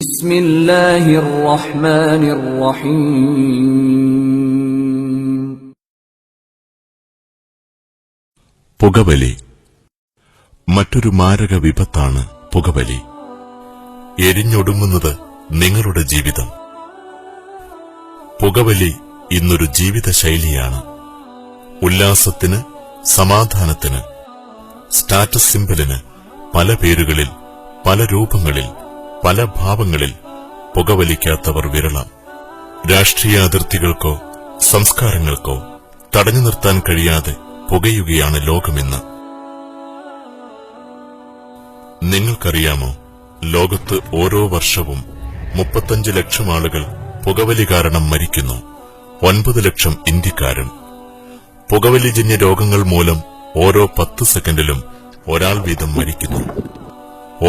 بسم الله الرحمن الرحيم. പുകവലി മറ്റൊരു മാരക വിപത്താണ് പുകവലി. എരിഞ്ഞൊടുങ്ങുന്നത് നിങ്ങളുടെ ജീവിതം. പുകവലി ഇന്നൊരു ജീവിത ശൈലിയാണ്. ഉല്ലാസത്തിന്, സമാധാനത്തിന്, സ്റ്റാറ്റസ് സിംബലിന് പല പേരുകളിൽ, പല രൂപങ്ങളിൽ, പല ഭാവങ്ങളിൽ പുകവലിക്കാത്തവർ വിരളം. രാഷ്ട്രീയ അതിർത്തികൾക്കോ സംസ്കാരങ്ങൾക്കോ തടഞ്ഞു നിർത്താൻ കഴിയാതെ പുകയുകയാണ് ലോകമിന്ന്. നിങ്ങൾക്കറിയാമോ, ലോകത്ത് ഓരോ വർഷവും 35 ലക്ഷം ആളുകൾ പുകവലി കാരണം മരിക്കുന്നു. 9 ലക്ഷം ഇന്ത്യക്കാരും. പുകവലിജന്യ രോഗങ്ങൾ മൂലം ഓരോ 10 സെക്കൻഡിലും ഒരാൾ വീതം മരിക്കുന്നു.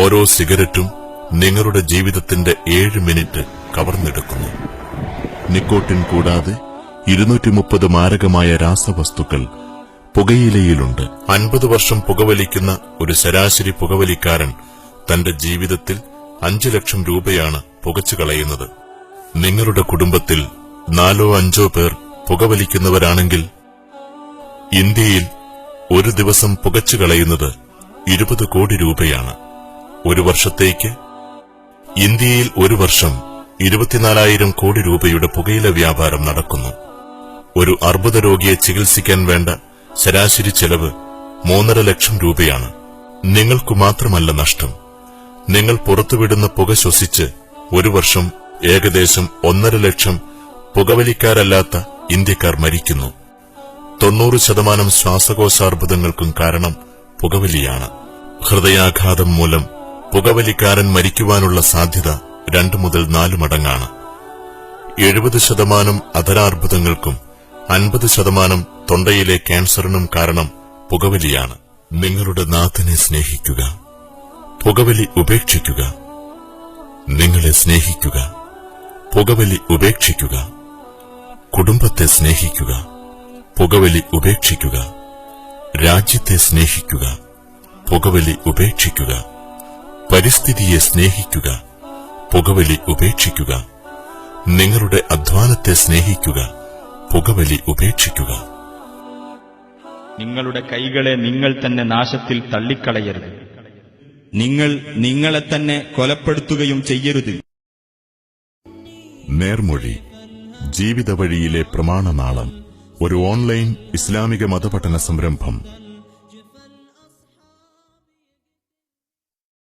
ഓരോ സിഗരറ്റും നിങ്ങളുടെ ജീവിതത്തിന്റെ 7 മിനിറ്റ് കവർന്നെടുക്കുന്നു. നിക്കോട്ടിൻ കൂടാതെ 230 മാരകമായ രാസവസ്തുക്കൾ പുകയിലയിലുണ്ട്. 50 വർഷം പുകവലിക്കുന്ന ഒരു ശരാശരി പുകവലിക്കാരൻ തന്റെ ജീവിതത്തിൽ 5 ലക്ഷം രൂപയാണ് പുകച്ചു കളയുന്നത്. നിങ്ങളുടെ കുടുംബത്തിൽ 4-5 പേർ പുകവലിക്കുന്നവരാണെങ്കിൽ ഇന്ത്യയിൽ ഒരു ദിവസം പുകച്ചു കളയുന്നത് 20 കോടി രൂപയാണ്. ഒരു വർഷത്തേക്ക് ഇന്ത്യയിൽ ഒരു വർഷം 24,000 കോടി രൂപയുടെ പുകയില വ്യാപാരം നടക്കുന്നു. ഒരു അർബുദ രോഗിയെ ചികിത്സിക്കാൻ വേണ്ട ശരാശരി ചെലവ് 3.5 ലക്ഷം രൂപയാണ്. നിങ്ങൾക്കു മാത്രമല്ല നഷ്ടം. നിങ്ങൾ പുറത്തുവിടുന്ന പുക ശ്വസിച്ച് ഒരു വർഷം ഏകദേശം 1.5 ലക്ഷം പുകവലിക്കാരല്ലാത്ത ഇന്ത്യക്കാർ മരിക്കുന്നു. 90% ശ്വാസകോശാർബുദങ്ങൾക്കും കാരണം പുകവലിയാണ്. ഹൃദയാഘാതം മൂലം പുകവലിക്കാരൻ മരിക്കുവാനുള്ള സാധ്യത 2 മുതൽ 4 മടങ്ങാണ്. 70% അധരാർബുദങ്ങൾക്കും 50% തൊണ്ടയിലെ ക്യാൻസറിനും കാരണം പുകവലിയാണ്. നിങ്ങളുടെ നാഥനെ സ്നേഹിക്കുക, പുകവലി ഉപേക്ഷിക്കുക. നിങ്ങളെ സ്നേഹിക്കുക, പുകവലി ഉപേക്ഷിക്കുക. കുടുംബത്തെ സ്നേഹിക്കുക, പുകവലി ഉപേക്ഷിക്കുക. രാജ്യത്തെ സ്നേഹിക്കുക, പുകവലി ഉപേക്ഷിക്കുക. പരിസ്ഥിതിയെ സ്നേഹിക്കുക, പുകവലി ഉപേക്ഷിക്കുക. നിങ്ങളുടെ അധ്വാനത്തെ സ്നേഹിക്കുക, പുകവലി ഉപേക്ഷിക്കുക. നിങ്ങളുടെ കൈകളെ നിങ്ങൾ തന്നെ നാശത്തിൽ തള്ളിക്കളയരുത്. നിങ്ങൾ നിങ്ങളെ തന്നെ കൊലപ്പെടുത്തുകയും ചെയ്യരുത്. നേർമൊഴി, ജീവിത വഴിയിലെ പ്രമാണനാളം. ഒരു ഓൺലൈൻ ഇസ്ലാമിക മതപഠന സംരംഭം.